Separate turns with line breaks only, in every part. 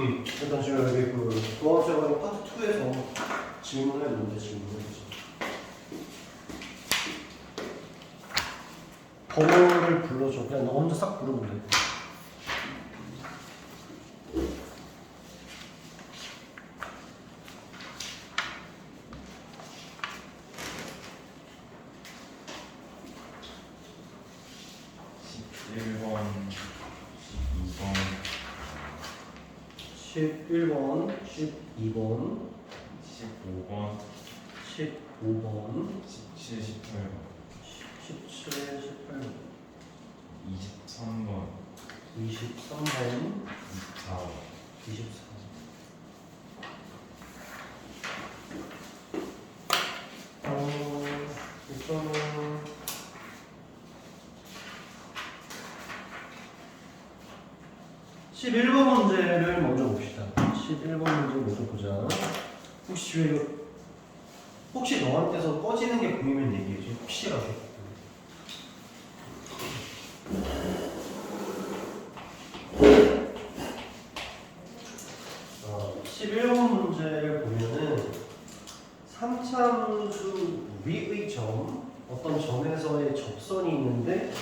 일단 지금 여기 그 도합제가 파트 2에서 질문을 했는데 질문해주세요. 번호를 불러줘. 그냥 너 혼자 싹 부르면 돼. (11번) 12번
15번
15번
17, 18번
17, 18번
23번
23번
24번
24번 일단은 11번 문제를 먼저 봅시다. 11번 문제 먼저 보자. 혹시 너한테서 꺼지는 게 보이면 얘기해줘. 혹시라도. 11번 문제를 보면은 3차함수 위의 점, 어떤 점에서의 접선이 있는데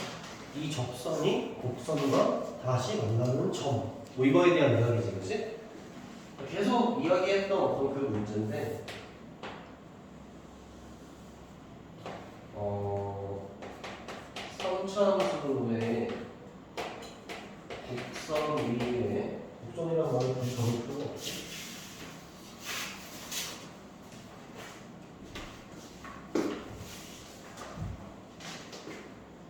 이 접선이 곡선과 다시 만나는 점. 뭐 이거에 대한 이야기지, 그치? 계속 이야기했던 어떤 그 문제인데 3차함수의 곡선 위에 곡선이라는 말을 굳이 적을 필요가 없지.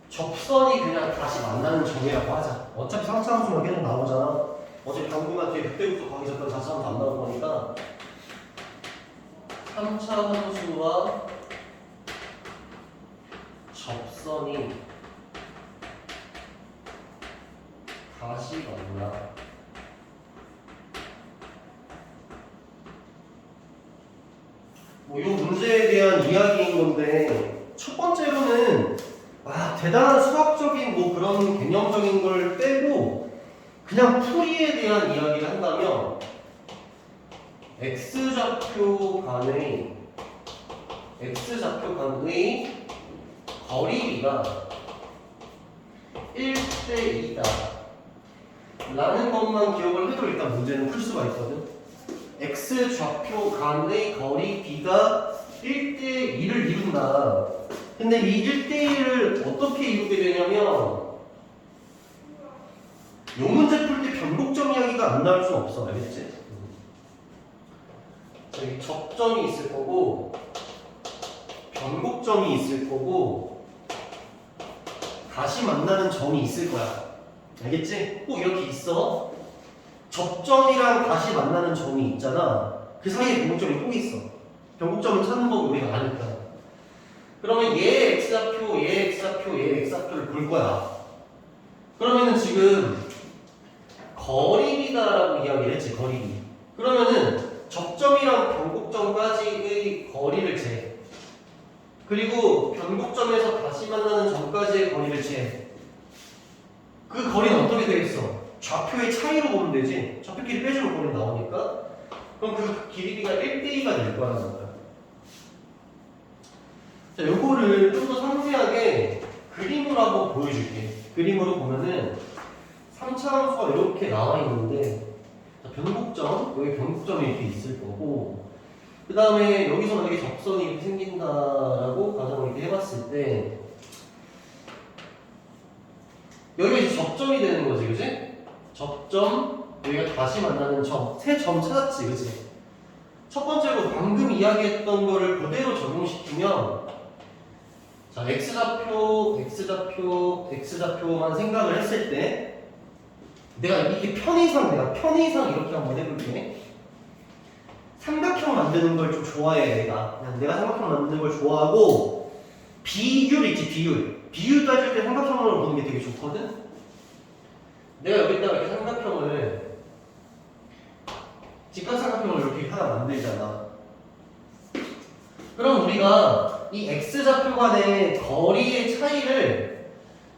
접선이 그냥 다시 만나는 점이라고 하자. 어차피 3차함수만 계속 나오잖아. 어차피 당분간 뒤에 그때부터 가기 전까지 4차함수 안 나올 거니까 3차함수와 접선이 다시 만나. 뭐 이 문제에 대한 이야기인 건데 첫 번째로는 대단한 수학적인 뭐 그런 개념적인 걸 빼고 그냥 풀이에 대한 이야기를 한다면 x좌표 간의 거리비가 1대 2다 라는 것만 기억을 해도 일단 문제는 풀 수가 있거든. x좌표 간의 거리비가 1대2를 이룬다. 근데 이 1대1을 어떻게 이루게 되냐면 요 문제 풀 때 변곡점 이야기가 안 나올 수는 없어. 알겠지? 여기 접점이 있을 거고 변곡점이 있을 거고 다시 만나는 점이 있을 거야. 알겠지? 꼭 이렇게 있어. 접점이랑 다시 만나는 점이 있잖아. 그 사이에 변곡점이 꼭 있어. 변곡점은 찾는 법 우리가 아니까. 그러면 얘 x좌표, 얘 x좌표, 얘 x좌표를 볼 거야. 그러면은 지금 거리비다라고 이야기를 했지, 거리비. 그러면은 접점이랑 변곡점까지의 거리를 재. 그리고 변곡점에서 다시 만나는 점까지의 거리를 재. 그 거리는 어떻게 되겠어? 좌표의 차이로 보면 되지. 좌표끼리 빼주면 거리 나오니까. 그럼 그 길이가 1대2가 될 거라는 거야. 자, 요거를 좀 더 상세하게 그림으로 한번 보여줄게. 그림으로 보면은 3차 함수가 이렇게 나와 있는데, 자, 변곡점, 여기 변곡점이 이렇게 있을 거고, 그 다음에 여기서 만약에 접선이 이렇게 생긴다라고 가정을 이렇게 해봤을 때, 여기가 이제 접점이 되는 거지, 그지? 접점, 여기가 다시 만나는 점, 세 점 찾았지, 그지? 첫 번째로 방금 이야기했던 거를 그대로 적용시키면, 자, x좌표만 생각을 했을 때, 내가 이게 편의상 이렇게 한번 해볼게. 삼각형 만드는 걸 좀 좋아해, 내가. 내가 삼각형 만드는 걸 좋아하고, 비율 있지, 비율 따질 때 삼각형으로 보는 게 되게 좋거든? 내가 여기다가 이렇게 직각삼각형을 이렇게 하나 만들잖아. 그럼 우리가 이 x좌표 간의 거리의 차이를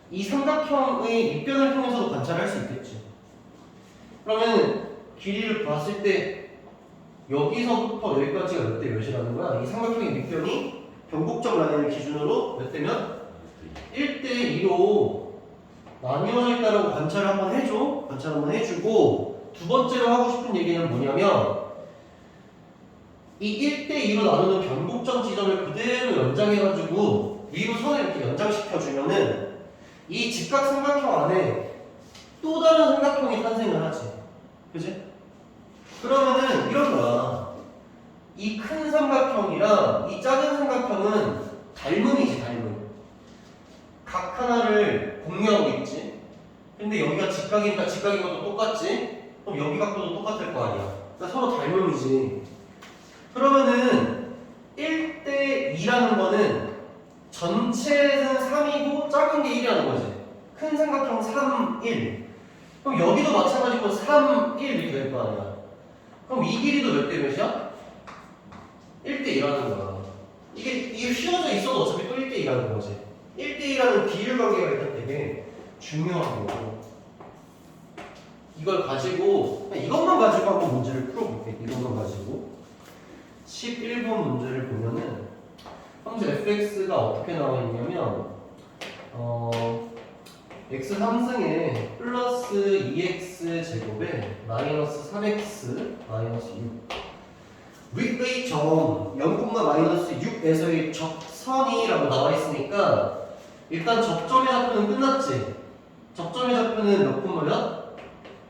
이 삼각형의 밑변을 통해서도 관찰할 수 있겠지. 그러면 길이를 봤을 때 여기서부터 여기까지가 몇 대 몇이라는 거야? 이 삼각형의 밑변이 변곡점 라인을 기준으로 몇 대면? 1대 2로 나뉘어져 있다라고 관찰을 한번 해줘. 관찰 한번 해주고 두 번째로 하고 싶은 얘기는 뭐냐면 이 1대 2로 나누는 변곡점 지점을 그대로 연장해가지고 위로 선을 이렇게 연장시켜주면은 이 직각삼각형 안에 또 다른 삼각형이 탄생을 하지. 그지? 그러면은 이런 거야. 이 큰 삼각형이랑 이 작은 삼각형은 닮음이지, 닮음. 각 하나를 공유하고 있지. 근데 여기가 직각이니까 직각인 것도 똑같지? 그럼 여기 각도도 똑같을 거 아니야. 그러니까 서로 닮음이지. 그러면은 1대 2라는 거는 전체는 3이고 작은 게 1이라는 거지. 큰 삼각형 3, 1. 그럼 여기도 마찬가지고 3, 1 이렇게 될 거 아니야. 그럼 이 길이도 몇 대 몇이야? 1대 2라는 거야. 이게 휘어져 있어도 어차피 또 1대 2라는 거지. 1대 2라는 비율 관계가 일단 되게 중요한 거고. 이걸 가지고 그냥 이것만 가지고 한번 문제를 풀어볼게. 이것만 가지고 11번 문제를 보면은 현재 fx가 어떻게 나와 있냐면 x 3승에 플러스 2x 제곱에 마이너스 3x 마이너스 6 위의 점 0,-6에서의 접선이라고 나와 있으니까 일단 접점의 좌표는 끝났지. 접점의 좌표는 몇 콤마야?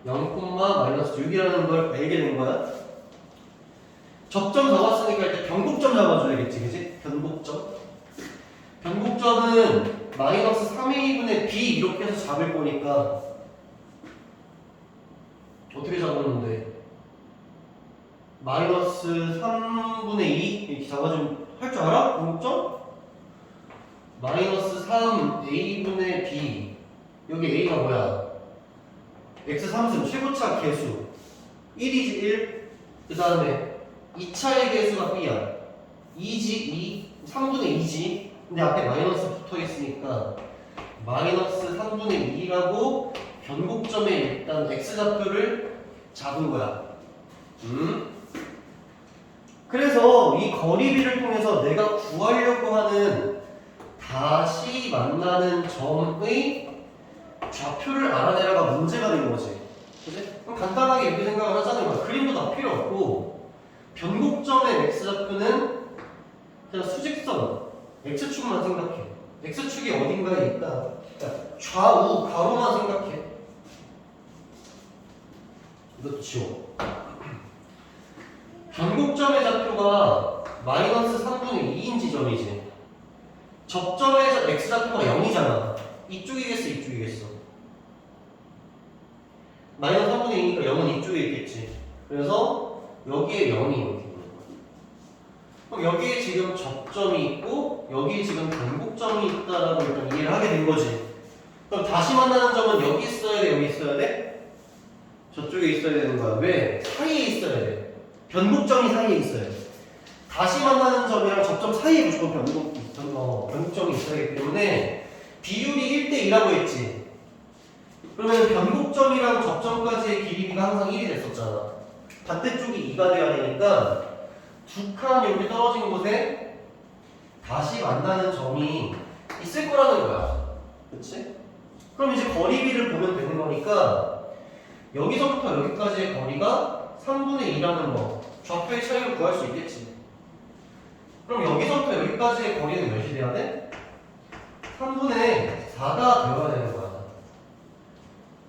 0,-6이라는 걸 알게 된 거야. 접점 잡았으니까 일단 변곡점 잡아줘야겠지, 그지? 변곡점. 변곡점은 마이너스 3a분의 b 이렇게 해서 잡을 거니까 어떻게 잡았는데? 마이너스 3분의 2 이렇게 잡아주면 할 줄 알아? 변곡점? 마이너스 3a분의 b 여기 a가 뭐야? x 3승 최고차 개수 1이지 1. 그 다음에 2차의 개수가 b야. 2지 2 3분의 2지. 근데 앞에 마이너스 붙어 있으니까 마이너스 3분의 2라고 변곡점에 일단 x좌표를 잡은 거야. 그래서 이 거리비를 통해서 내가 구하려고 하는 다시 만나는 점의 좌표를 알아내라가 문제가 된 거지. 그치? 그럼 간단하게 이렇게 생각을 하자는 거야. 그림도 다 필요 없고 변곡점의 x좌표는 그냥 수직선 x축만 생각해. x축이 어딘가에 있다. 그러니까 좌우 가로만 생각해. 이것도 지워. 변곡점의 좌표가 마이너스 3분의 2인 지점이지. 접점의 x좌표가 0이잖아. 이쪽이겠어, 이쪽이겠어. 마이너스 3분의 2니까 0은 이쪽에 있겠지. 그래서 여기에 0이 이렇게 있는 거야. 그럼 여기에 지금 접점이 있고 여기에 지금 변곡점이 있다라고 일단 이해를 하게 된 거지. 그럼 다시 만나는 점은 여기 있어야 돼, 여기 있어야 돼? 저쪽에 있어야 되는 거야. 왜? 사이에 있어야 돼. 변곡점이 사이에 있어야 돼. 다시 만나는 점이랑 접점 사이에 무조건 변곡점이 있어야 하기 때문에 비율이 1대 2라고 했지. 그러면 변곡점이랑 접점까지의 길이가 항상 1이 됐었잖아. 반대쪽이 2가 돼야 되니까 두 칸 여기 떨어진 곳에 다시 만나는 점이 있을 거라는 거야. 그치? 그럼 이제 거리비를 보면 되는 거니까 여기서부터 여기까지의 거리가 3분의 2라는 거 좌표의 차이를 구할 수 있겠지. 그럼 여기서부터 여기까지의 거리는 몇이 돼야 돼? 3분의 4가 되어야 되는 거야.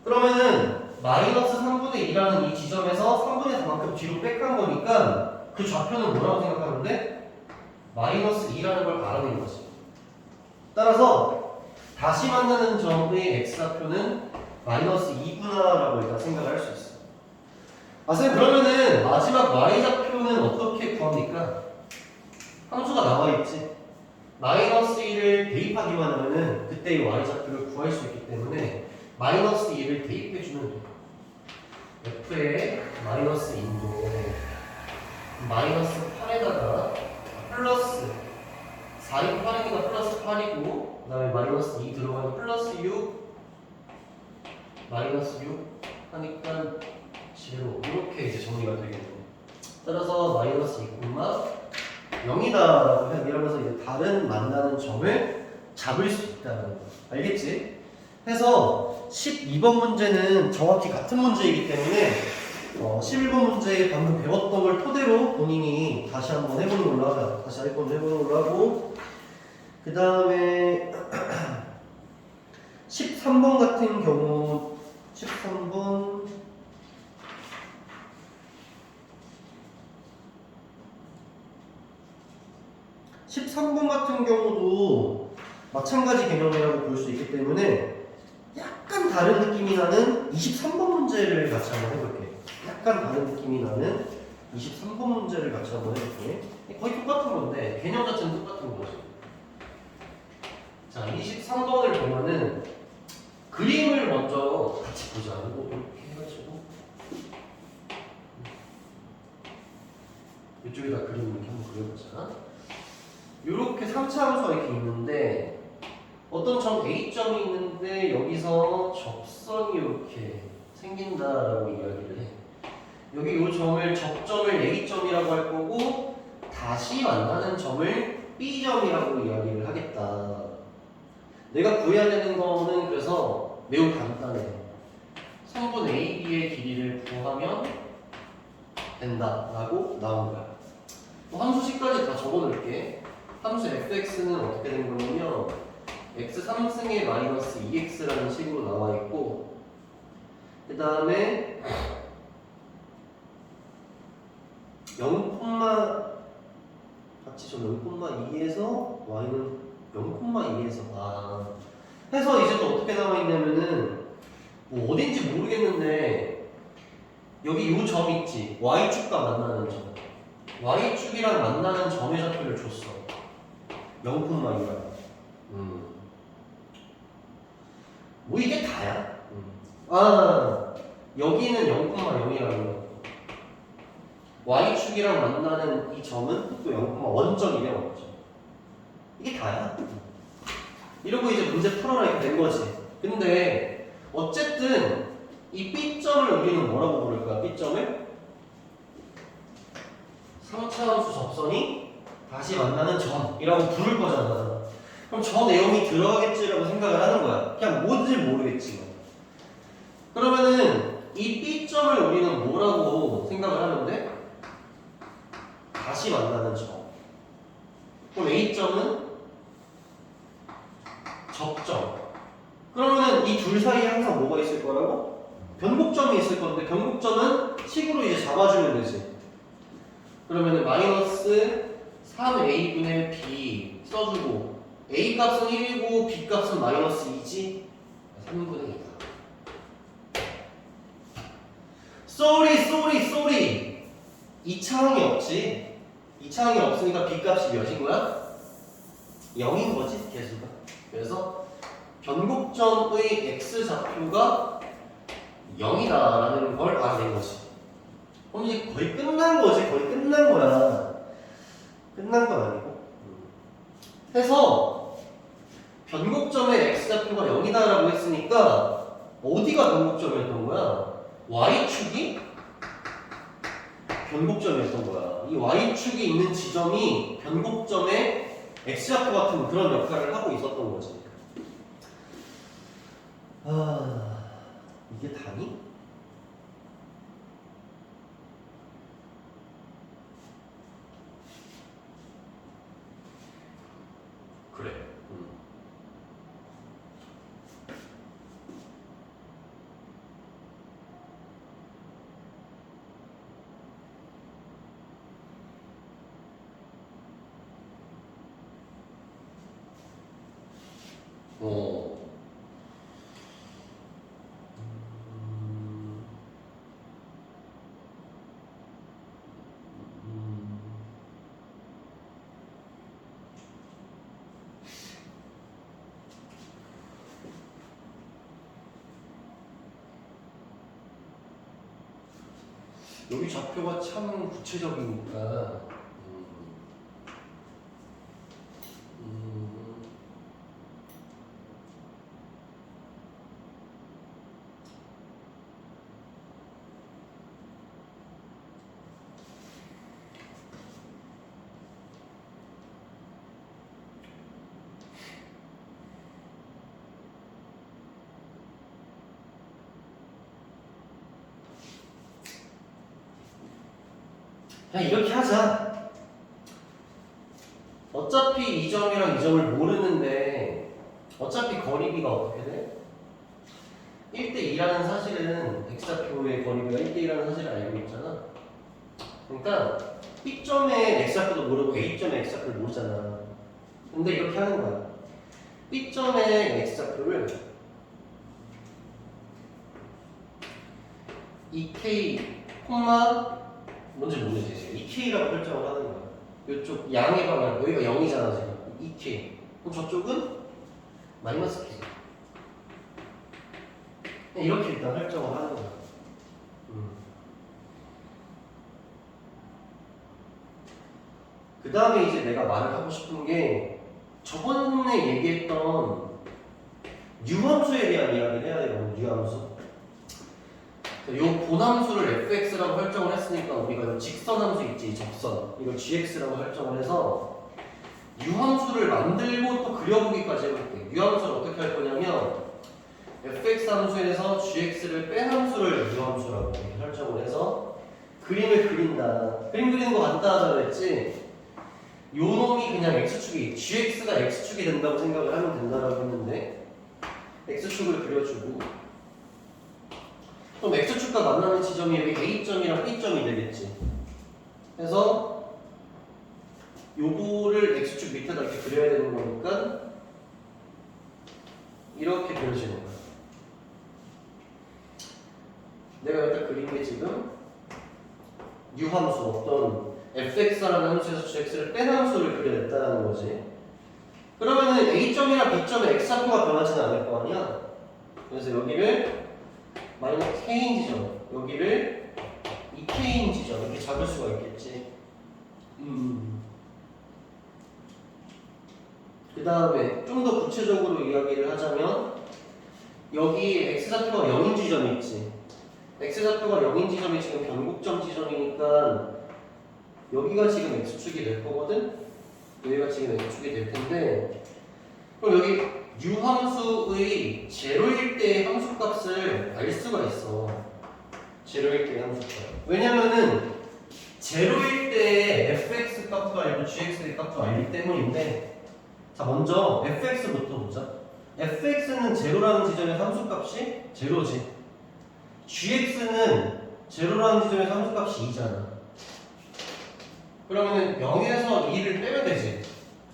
그러면은 마이너스 3분의 2라는 이 지점에서 3분의 4만큼 뒤로 빽한 거니까 그 좌표는 뭐라고 생각하면 돼? 마이너스 2라는 걸 알아낸 거지. 따라서 다시 만나는 점의 x좌표는 마이너스 2구나라고 일단 생각을 할 수 있어. 아, 선생님 그러면은 마지막 y좌표는 어떻게 구합니까? 함수가 나와있지. 마이너스 2를 대입하기만 하면은 그때의 y좌표를 구할 수 있기 때문에 마이너스 2를 대입해주면 돼. f에 마이너스 2인데 마이너스 8에다가 플러스 4인 8이니까 플러스 8이고 그 다음에 마이너스 2 들어가면 플러스 6 마이너스 6 하니까 제로 이렇게 이제 정리가 되겠네요. 따라서 마이너스 2, 0이다라고 이러면서 이제 다른 만나는 점을 잡을 수 있다는 거. 알겠지? 해서 12번 문제는 정확히 같은 문제이기 때문에 11번 문제에 방금 배웠던 걸 토대로 본인이 다시 한번 해보는 걸로 하자. 다시 한번 해보는 걸로 하고 그 다음에 13번 같은 경우 13번 13번 같은 경우도 마찬가지 개념이라고 볼 수 있기 때문에 약간 다른 느낌이 나는 23번 문제를 같이 한번 해볼게. 약간 다른 느낌이 나는 23번 문제를 같이 한번 해볼게. 거의 똑같은 건데 개념 자체는 똑같은 거지. 자, 23번을 보면은 그림을 먼저 같이 보자. 이렇게 해가지고 이쪽에다 그림 이렇게 한번 그려보자. 이렇게 3차 함수가 이렇게 있는데 어떤 점 A점이 있는데 여기서 접선이 이렇게 생긴다라고 이야기를 해. 여기 이 점을 접점을 A점이라고 할 거고 다시 만나는 점을 B점이라고 이야기를 하겠다. 내가 구해야 되는 거는 그래서 매우 간단해. 성분 AB의 길이를 구하면 된다라고 나온 거야. 함수식까지 다 적어놓을게. 함수 fx는 어떻게 된 거냐면 x 3승의 마이너스 2x라는 식으로 나와 있고 그 다음에 0, 같이 좀 0,2에서 y는 0,2에서 해서 이제 또 어떻게 나와 있냐면은 뭐 어딘지 모르겠는데 여기 요 점 있지 y축과 만나는 점 y축이랑 만나는 점의 좌표를 줬어 0,2라 뭐 이게 다야? 여기는 0,0이라고 y축이랑 만나는 이 점은 또 0,1점이면 없죠. 이게 다야. 이러고 이제 문제 풀어라 이렇게 된 거지. 근데 어쨌든 이 B점을 우리는 뭐라고 부를까? B점을 3차 함수 접선이 다시 만나는 점이라고 부를 거잖아. 그럼 저 내용이 들어가겠지라고 생각을 하는 거야. 그냥 뭔지 모르겠지만. 그러면은 이 B점을 우리는 뭐라고 생각을 하면 돼? 다시 만나는 점. 그럼 A점은 접점. 그러면은 이 둘 사이에 항상 뭐가 있을 거라고? 변곡점이 있을 건데 변곡점은 식으로 이제 잡아주면 되지. 그러면은 마이너스 3a분의 b 써주고 a 값은 1이고 b 값은 마이너스 2지? 3분의 2다. 쏘리 2차항이 없지. 2차항이 없으니까 b 값이 몇인 거야? 0인 거지 개수가. 그래서 변곡점의 x좌표가 0이다라는 걸 알아낸 거지. 그럼 이제 거의 끝난 거지. 거의 끝난 거야. 끝난 건 아니고. 해서 변곡점의 x좌표가 0이다라고 했으니까 어디가 변곡점이었던 거야? y축이 변곡점이었던 거야. 이 y축이 있는 지점이 변곡점의 x좌표 같은 그런 역할을 하고 있었던 거지. 이게 다니? 그래. 어. 여기 좌표가 참 구체적이니까 그냥 이렇게 하자. 어차피 이 점이랑 이 점을 모르는데 어차피 거리비가 어떻게 돼? 1대2라는 사실은 x좌표의 거리비가 1대2라는 사실을 알고 있잖아. 그러니까 B점의 x좌표도 모르고 A점의 x좌표를 모르잖아. 근데 이렇게 하는 거야. B점의 x좌표를 2k, 뭔지 모르지. 2k라고 설정을 하는 거야. 이쪽 양의 방향, 여기가 0이잖아 지금. 2k. 그럼 저쪽은 마이너스 k. 이렇게 일단 설정을 하는 거야. 그 다음에 이제 내가 말을 하고 싶은 게 저번에 얘기했던 유함수에 대한 이야기를 해야 되거든. 유함수. 요 본함수를 fx라고 설정을 했으니까 우리가 요 직선함수 있지, 이 접선. 이걸 gx라고 설정을 해서 유함수를 만들고 또 그려보기까지 해볼게. 유함수를 어떻게 할 거냐면 fx 함수에서 gx를 뺀 함수를 유함수라고 이렇게 설정을 해서 그림을 그린다. 그림 그리는 거 간단하다고 했지. 요 놈이 그냥 x축이, gx가 x축이 된다고 생각을 하면 된다라고 했는데 x축을 그려주고 그럼 x축과 만나는 지점이 여기 a점이랑 b점이 되겠지. 그래서 요거를 x축 밑에다 이렇게 그려야 되는 거니까 이렇게 그려지는 거야. 내가 여기다 그린 게 지금 유함수, 어떤 fx라는 함수에서 gx를 뺀 함수를 그려냈다는 거지. 그러면은 a점이랑 b점의 x좌표가 변하지는 않을 거 아니야. 그래서 여기를 마이너스 k인 지점, 여기를 2k인 지점 이렇게 잡을 수가 있겠지. 그 다음에 좀 더 구체적으로 이야기를 하자면 여기 x좌표가 0인 지점이 있지. x좌표가 0인 지점이 지금 변곡점 지점이니까 여기가 지금 x축이 될 거거든? 여기가 지금 x축이 될 텐데 그럼 여기 유함수의 제로일 때의 함수값을 알 수가 있어. 제로일 때의 함수값. 왜냐면은 제로일 때의 fx 값도 알고 gx의 값도 알기 때문인데 자 먼저 fx부터 보자. fx는 제로라는 지점에서 함수값이 제로지. gx는 제로라는 지점에서 함수값이 2잖아. 그러면은 0에서 2를 빼면 되지.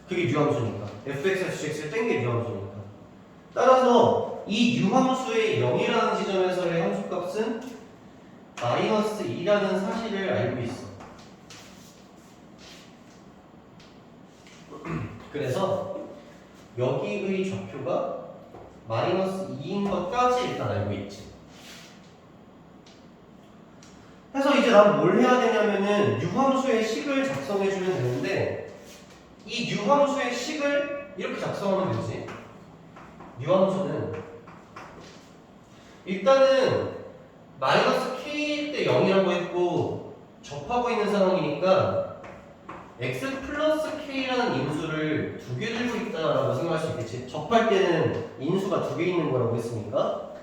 그게 유함수니까. fx에서 gx를 뺀 게 유함수니까. 따라서 이 유함수의 0이라는 지점에서의 함수값은 마이너스 2라는 사실을 알고 있어. 그래서 여기의 좌표가 마이너스 2인 것까지 일단 알고 있지. 그래서 이제 난 뭘 해야 되냐면은 유함수의 식을 작성해주면 되는데 이 유함수의 식을 이렇게 작성하면 되지. 유함수는 일단은 마이너스 k일 때 0이라고 했고 접하고 있는 상황이니까 x 플러스 k라는 인수를 두 개 들고 있다라고 생각할 수 있겠지. 접할 때는 인수가 두 개 있는 거라고 했으니까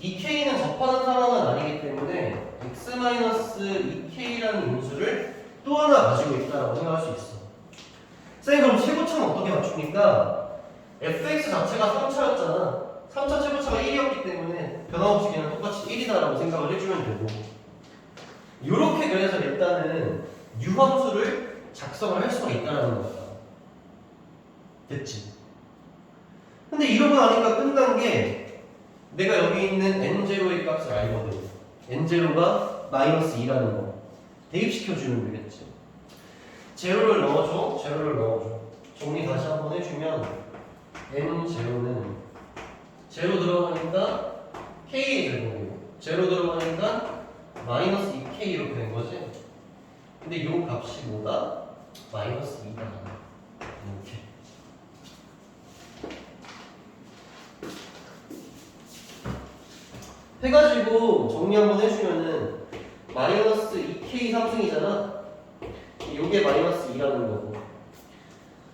이 k는 접하는 상황은 아니기 때문에 x-2k라는 인수를 또 하나 가지고 있다라고 생각할 수 있어. 쌤 그럼 최고차는 어떻게 맞춥니까? fx 자체가 3차였잖아. 3차 최고차가 1이었기 때문에 변함없이 그냥 똑같이 1이다라고 생각을 해주면 되고 이렇게 그래서 일단은 유함수를 작성을 할 수가 있다는 거야. 됐지? 근데 이러고 나니까 끝난 게 내가 여기 있는 n0의 값을 알거든. n0가 마이너스 2라는 거 대입시켜주면 되겠지. 제로를 넣어줘. 정리 다시 한번 해주면 n0는 제로 들어가니까 k의 제곱이고 제로 들어가니까 마이너스 2k 이렇게 된 거지. 근데 이 값이 뭐다? 마이너스 2다. 이렇게. 해가지고 정리 한번 해주면은 마이너스 2k 상승이잖아. 이게 마이너스 2라는 거고.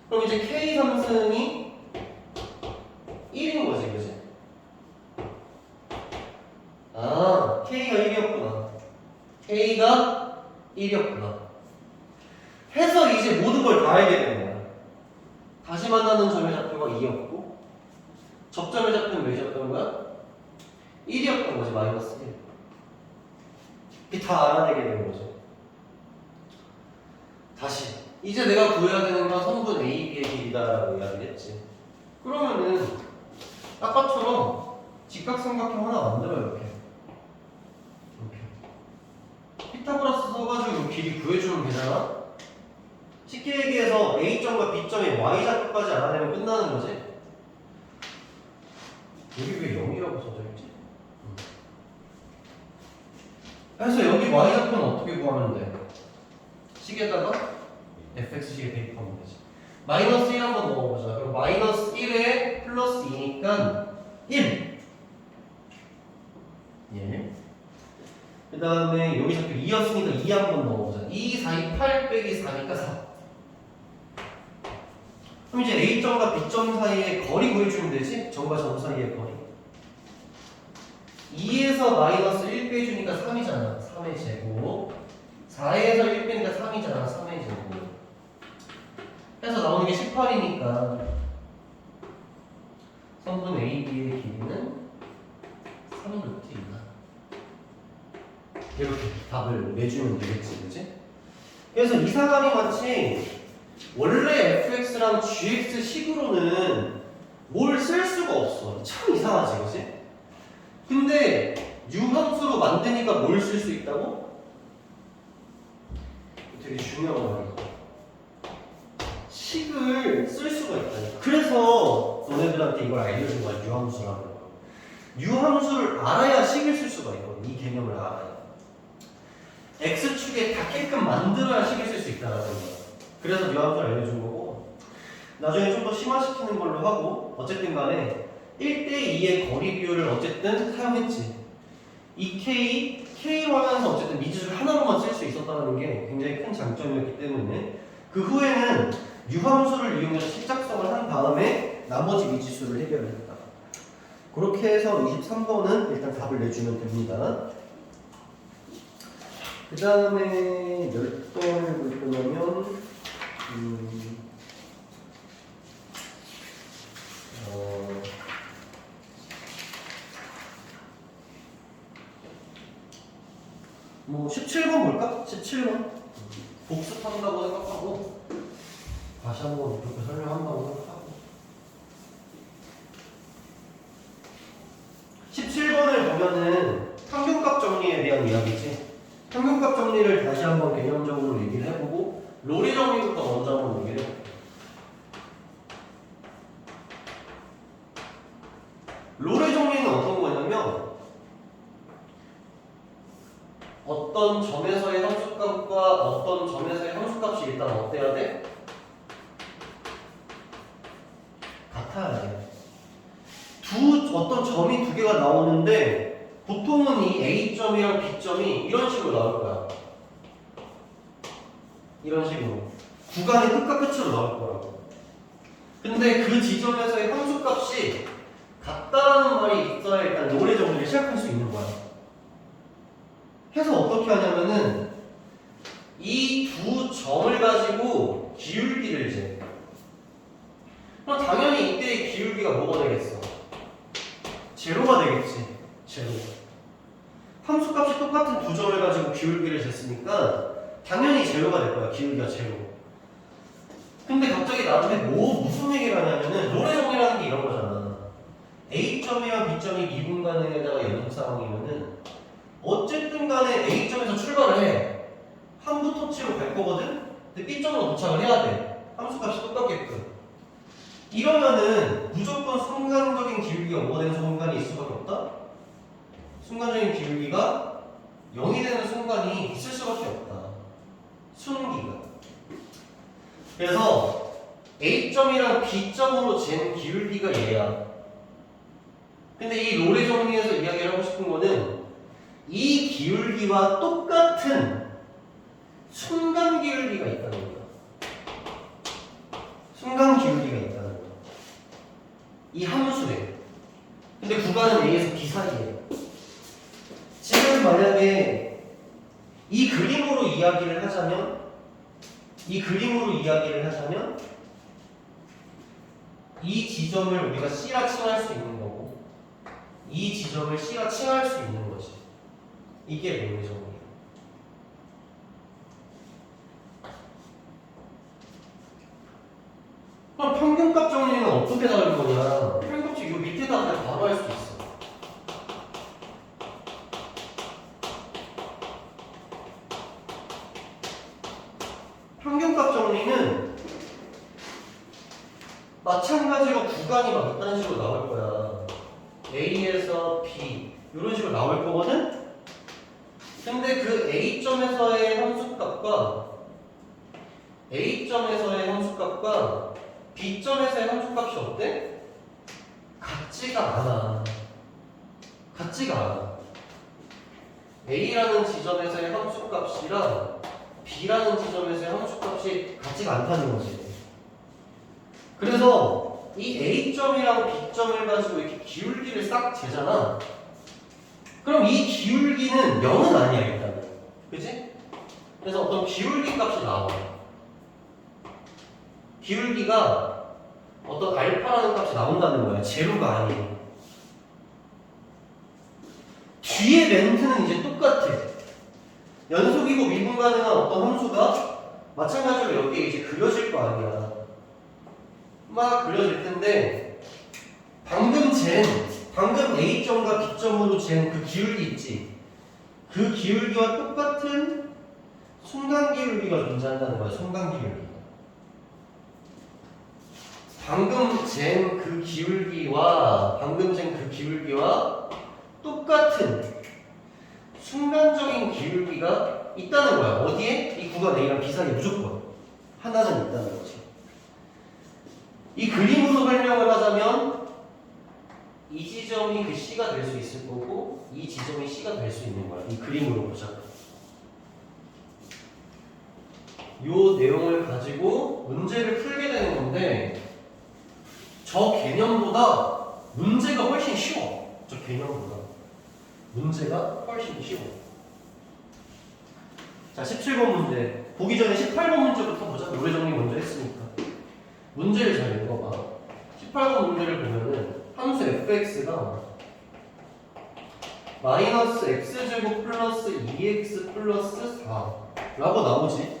그럼 이제 k 상승이 1인 거지, 그지? 아, k가 1이었구나. k가 1이었구나. 다시 만나는 점의 좌표가 2였고 접점의 좌표는 몇이었던 거야? 1이었던 거지. 마이너스 1. 이게 다 알아내게 되는 거죠. 다시 이제 내가 구해야 되는 건 성분 A, B의 길이다라고 이야기를 했지. 그러면은 아까처럼 직각삼각형 하나 만들어요. 이렇게 피타고라스 써가지고 길이 구해주면 되잖아? 쉽게 얘기해서 A점과 B점의 Y좌표까지 알아내면 끝나는 거지. 여기 왜 0이라고 써져있지? 그래서 여기 Y좌표는 어떻게 구하면 돼? 식에다가 fx식에 대입하면 되지. 마이너스 1 한번 넣어보자. 그럼 마이너스 1에 플러스 2니까 1. 예. 그 다음에 여기 좌표 2였으니까 2 한번 넣어보자. 2, 4, 2, 8 빼기 4니까 4. 그럼 이제 A점과 B점 사이의 거리 구해주면 되지? 점과 점 사이의 거리. 2에서 마이너스 1 빼주니까 3이잖아. 3의 제곱. 4에서 1 빼니까 3이잖아. 3의 제곱. 해서 나오는 게 18이니까 성분 AB의 길이는 3루트이다. 이렇게 답을 내주면 되겠지, 그치? 그래서 이상하니 마치 원래 fx랑 gx 식으로는 뭘 쓸 수가 없어. 참 이상하지, 그치? 근데 유함수로 만드니까 뭘 쓸 수 있다고? 되게 중요한 말이야. 식을 쓸 수가 있다. 그래서 너네들한테 이걸 알려준 거야. 유함수라고. 유함수를 알아야 식을 쓸 수가 있거든. 이 개념을 알아야. X축에 닿게끔 만들어야 식을 쓸 수 있다는 거야. 그래서 유함수를 알려준 거고, 나중에 좀 더 심화시키는 걸로 하고, 어쨌든 간에 1대2의 거리 비율을 어쨌든 사용했지. 이 K로 하면서 어쨌든 미지수를 하나로만 쓸 수 있었다는 게 굉장히 큰 장점이었기 때문에 그 후에는 유함수를 이용해서 식작성을 한 다음에 나머지 미지수를 해결을 했다. 그렇게 해서 23번은 일단 답을 내주면 됩니다. 그 다음에 몇 번을 볼 거냐면 뭐 17번 볼까? 17번 복습한다고 생각하고 다시 한번 이렇게 설명한다고 생각하고 17번을 보면은 평균값 정리에 대한 이야기지. 평균값 정리를 다시 한번 개념적으로 얘기를 해보고 로리 정리부터 먼저 한번 얘기를 해볼게요. 로리 정리는 어떤 거냐면 어떤 점에서의 함수값과 어떤 점에서의 함수값이 일단 어때야 돼? 같아야 돼. 어떤 점이 두 개가 나오는데 보통은 이 A점이랑 B점이 이런 식으로 나올 거야. 이런 식으로. 구간의 끝과 끝으로 나올 거라고. 근데 그 지점에서의 함수값이 같다라는 말이 있어야 일단 로리 정리를 시작할 수 있는 거야. 해서 어떻게 하냐면은 이 두 점을 가지고 기울기를 재. 그럼 당연히 이때의 기울기가 뭐가 되겠어? 제로가 되겠지. 제로. 함수값이 똑같은 두 점을 가지고 기울기를 쟀으니까 당연히 제로가 될 거야. 기울기가 제로. 근데 갑자기 나한테 무슨 얘기를 하냐면은 로레 정리라는 게 이런 거잖아. A점이랑 B점이 미분간에다가 연속 상황이면은 어쨌든 간에 A점에서 출발을 해. 함부 터치로 갈 거거든? 근데 B점으로 도착을 해야 돼. 함수값이 똑같게끔. 이러면은 무조건 순간적인 기울기가 뭐가 되는 순간이 있을 수밖에 없다? 순간적인 기울기가 0이 되는 순간이 있을 수밖에 없다. 순기가. 그래서 A점이랑 B점으로 잰 기울기가 얘야. 근데 이 로레 정리에서 이야기를 하고 싶은 거는 이 기울기와 똑같은 순간 기울기가 있다는 거야. 순간 기울기가 있다는 거야. 이 함수에. 근데 구간은 A에서 B 사이에. 지금 만약에 이 그림으로 이야기를 하자면 이 지점을 우리가 C라 칭할 수 있는 거고 이 지점을 C라 칭할 수 있는 거지. 이게 롤의 정리야. 그럼 평균값 정리는 어떻게 나올 거냐? 평균값 이 밑에다 그냥 바로 할 수 있어. 평균값 정리는 마찬가지로 구간이 막 이런 식으로 나올 거야. A에서 B 이런 식으로 나올 거거든? 근데 그 A점에서의 함수값과 A점에서의 함수값과 B점에서의 함수값이 어때? 같지가 않아. 같지가 않아. A라는 지점에서의 함수값이랑 B라는 지점에서의 함수값이 같지가 않다는 거지. 그래서 이 A점이랑 B점을 가지고 이렇게 기울기를 싹 재잖아. 그럼 이 기울기는 0은 아니야 일단은. 그치? 그래서 어떤 기울기 값이 나와. 기울기가 어떤 알파라는 값이 나온다는 거야. 제로가 아니에요. 뒤에 멘트는 이제 똑같아. 연속이고 미분 가능한 어떤 함수가 마찬가지로 여기에 이제 그려질 거 아니야. 막 그려질 텐데 방금 A점과 B점으로 잰 그 기울기 있지? 그 기울기와 똑같은 순간 기울기가 존재한다는 거야. 순간 기울기. 방금 잰 그 기울기와 똑같은 순간적인 기울기가 있다는 거야. 어디에? 이 구간 A랑 B 사이에 무조건 하나는 있다는 거지. 이 그림으로 설명을 하자면 이 지점이 그 C가 될 수 있을 거고 이 지점이 C가 될 수 있는 거야. 이 그림으로 보자. 요 내용을 가지고 문제를 풀게 되는 건데 저 개념보다 문제가 훨씬 쉬워. 저 개념보다 문제가 훨씬 쉬워. 자, 17번 문제. 보기 전에 18번 문제부터 보자. 노래 정리 먼저 했으니까. 문제를 잘 읽어봐. 18번 문제를 보면은 함수 fx가 마이너스 x제곱 플러스 2x 플러스 4라고 나오지.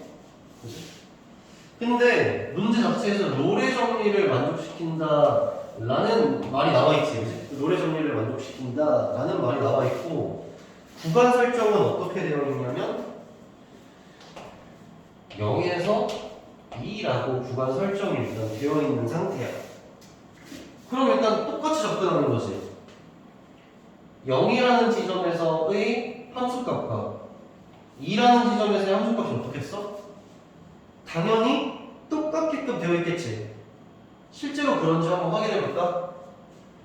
그치? 근데 문제 자체에서 롤의 정리를 만족시킨다 라는 말이 나와있지. 그치? 롤의 정리를 만족시킨다 라는 말이 나와있고 구간 설정은 어떻게 되어 있냐면 0에서 2라고 구간 설정이 일단 되어 있는 상태야. 그럼 일단 똑같이 접근하는 거지. 0이라는 지점에서의 함수값과 2라는 지점에서의 함수값이 어떻겠어? 당연히 똑같게끔 되어 있겠지. 실제로 그런지 한번 확인해볼까?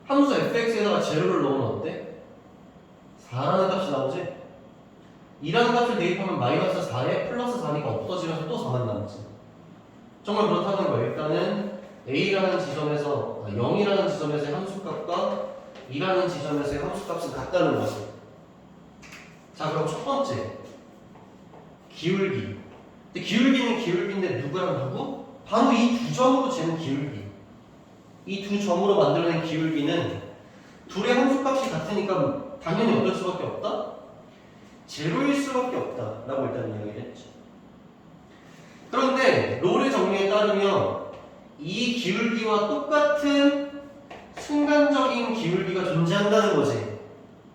함수 fx에다가 제로를 넣으면 어때? 4라는 값이 나오지? 2라는 값을 대입하면 마이너스 4에 플러스 4니까 없어지면서 또 4만 남지. 정말 그렇다는 거예요. 일단은 A라는 지점에서 0이라는 지점에서의 함수값과 2라는 지점에서의 함수값은 같다는 거지. 자, 그럼 첫 번째 기울기. 근데 기울기는 기울기인데 누구랑 누구? 바로 이 두 점으로 재는 기울기. 이 두 점으로 만들어낸 기울기는 둘의 함수값이 같으니까 당연히 어떨 수밖에 없다? 제로일 수밖에 없다 라고 일단 이야기를 했죠. 그런데 롤의 정리에 따르면 이 기울기와 똑같은 순간적인 기울기가 존재한다는 거지.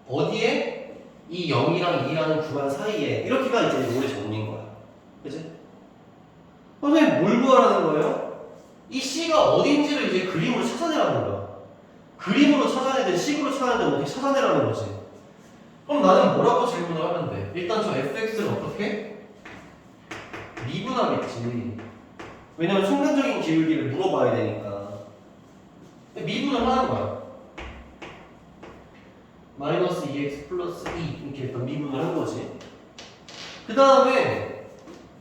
어디에? 이 0이랑 2라는 구간 사이에. 이렇게가 이제 롤의 정리인 거야. 그치? 선생님 뭘 구하라는 거예요? 이 C가 어딘지를 이제 그림으로 찾아내라는 거야. 그림으로 찾아내든 식으로 찾아내든 어떻게 찾아내라는 거지. 그럼 나는 뭐라고 질문을 하면 돼? 일단 저 fx를 어떻게? 미분하겠지. 왜냐면 순간적인 기울기를 물어봐야 되니까. 미분을 하는 거야. 마이너스 2x 플러스 2 이렇게 일단 미분을 한 거지. 그 다음에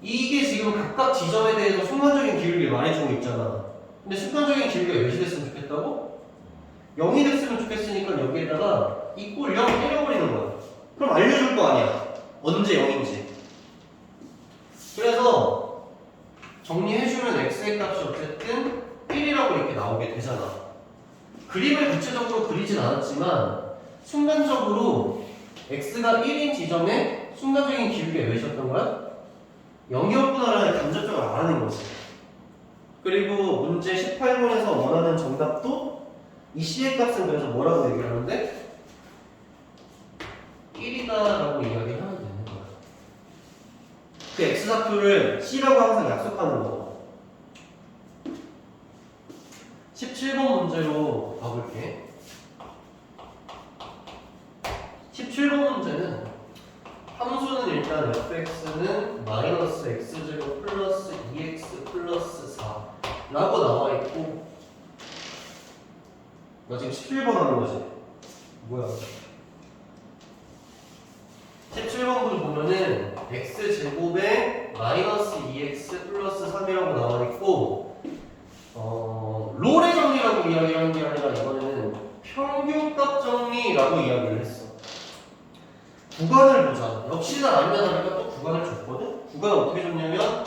이게 지금 각각 지점에 대해서 순간적인 기울기를 말해주고 있잖아. 근데 순간적인 기울기가 몇이 됐으면 좋겠다고? 0이 됐으면 좋겠으니까 여기에다가 이 꼴 0 때려버리는 거야. 그럼 알려줄 거 아니야. 언제 0인지. 그래서 정리해주면 x의 값이 어쨌든 1이라고 이렇게 나와. 나오게 되잖아. 그림을 구체적으로 그리진 않았지만 순간적으로 x가 1인 지점에 순간적인 기울기가 몇이었던 거야? 0이었구나라는 간접적으로 알아낸 거지. 그리고 문제 18번에서 원하는 정답도 이 c의 값은 그래서 뭐라고 얘기를 하는데 1이다라고 이야기를 하면 되는 거야. 그 x좌표를 c라고 항상 약속하는 거. 17번 문제로 가볼게. 17번 문제는 함수는 일단 fx는 마이너스 x제곱 플러스 2x 플러스 4라고 나와 있고, 나 지금 17번 하는 거지? 뭐야? 17번부터 보면은 x제곱에 마이너스 2x 플러스 3이라고 나와 있고, 롤의 정리라고 이야기하는 게 아니라 이거는 평균값 정리라고 이야기를 했어. 구간을 보자. 역시나 아니면 다를까 또 구간을 줬거든? 구간을 어떻게 줬냐면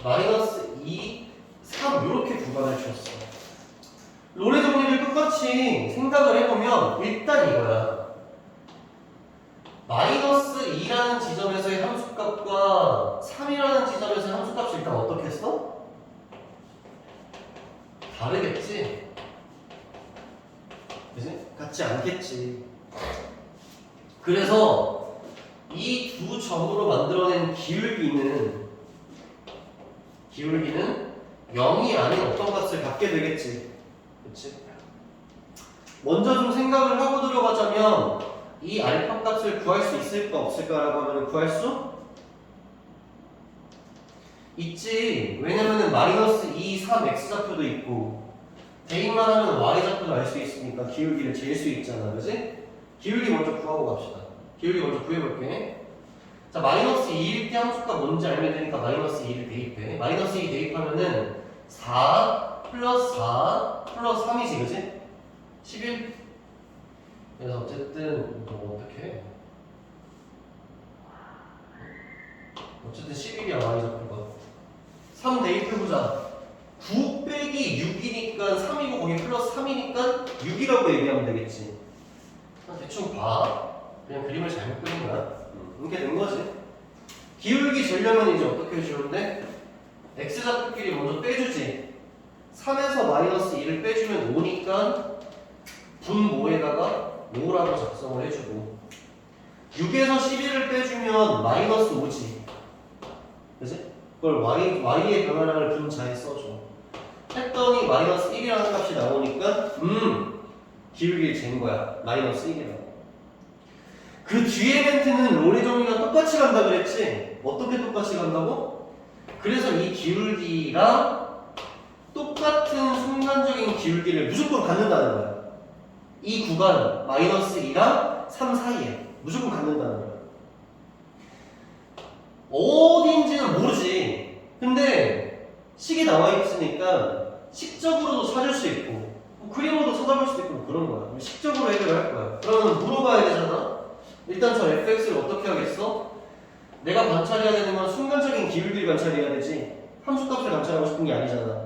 마이너스 2, 3 이렇게 구간을 줬어. 롤의 정리를 똑같이 생각을 해보면 일단 이거야. 마이너스 2라는 지점에서의 함수값과 3이라는 지점에서의 함수값이 일단 어떻게 했어? 다르겠지? 그지? 같지 않겠지. 그래서 이 두 점으로 만들어낸 기울기는 0이 아닌 어떤 값을 갖게 되겠지. 그치? 먼저 좀 생각을 하고 들어가자면 이 알파 값을 구할 수 있을까 없을까라고 하면 구할 수 있지. 왜냐면은 마이너스 2, 3 x좌표도 있고 대입만 하면 y좌표도 알 수 있으니까 기울기를 잴 수 있잖아. 그지? 기울기 먼저 구하고 갑시다. 기울기 먼저 구해볼게. 자, 마이너스 2일 때 함수가 뭔지 알면 되니까 마이너스 2를 대입해. 마이너스 2 대입하면은 4 플러스 4 플러스 3이지, 그지? 11? 그래서 어쨌든 뭐 어떻게 어쨌든 11이야 y좌표가. 3 대입해보자. 9 빼기 6이니까 3이고 거기 플러스 3이니까 6이라고 얘기하면 되겠지. 대충 봐. 그냥 그림을 잘못 그린 거야. 이렇게 된 거지. 기울기 재려면 이제 어떻게 해주는데 x좌표끼리 먼저 빼주지. 3에서 마이너스 2를 빼주면 5니까 분모에다가 5라고 작성을 해주고 6에서 11을 빼주면 마이너스 5지. 그치? 그걸 y의 변화량을 분자에 써줘. 했더니 마이너스 1이라는 값이 나오니까 기울기를 잰 거야. 마이너스 1이라고. 그 뒤에 멘트는 롤의 정리가 똑같이 간다 그랬지? 어떻게 똑같이 간다고? 그래서 이 기울기랑 똑같은 순간적인 기울기를 무조건 갖는다는 거야. 이 구간 마이너스 2랑 3 사이에 무조건 갖는다는 거야. 어딘지는 모르지. 근데 식이 나와 있으니까 식적으로도 찾을 수 있고 뭐 그림으로도 찾아볼 수도 있고 뭐 그런 거야. 식적으로 해결할 거야. 그러면 물어봐야 되잖아. 일단 저 fx를 어떻게 하겠어? 내가 관찰해야 되는 건 순간적인 기울기를 관찰해야 되지 함수값을 관찰하고 싶은 게 아니잖아.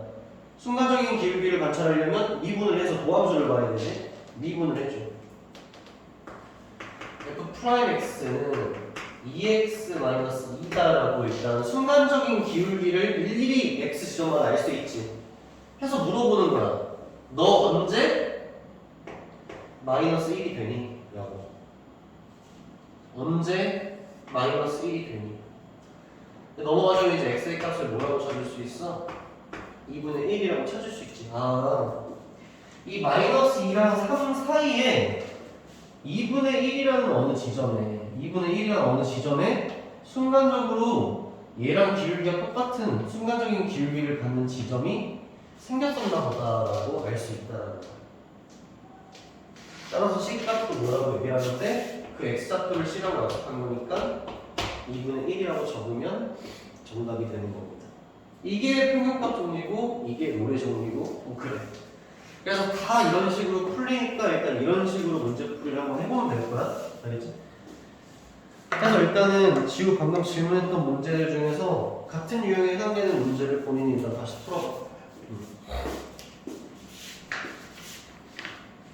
순간적인 기울기를 관찰하려면 미분을 해서 도함수를 봐야 되지. 미분을 해줘. f'x는 2x-2다라고 일단 순간적인 기울기를 일일이 x 지점마다 알 수 있지. 해서 물어보는 거야. 너 언제 마이너스 1이 되니? 라고. 언제 마이너스 1이 되니? 넘어가자면 이제 x의 값을 뭐라고 찾을 수 있어? 2분의 1이라고 찾을 수 있지. 이 마이너스 2랑 3 사이에 2분의 1이라는 어느 지점에 순간적으로 얘랑 기울기가 똑같은 순간적인 기울기를 갖는 지점이 생겼었나 보다라고 알 수 있다는 거야. 따라서 C값도 뭐라고 얘기하는데 그 X좌표를 C라고 약속한 거니까 2분의 1이라고 적으면 정답이 되는 겁니다. 이게 평균값 정리고 이게 롤의 정리고 뭐 그래. 그래서 다 이런 식으로 풀리니까 일단 이런 식으로 문제풀이를 한번 해보면 될 거야. 알겠지? 그래서 일단은 지우 방금 질문했던 문제들 중에서 같은 유형에 해당되는 문제를 본인이 일단 다시 풀어봐.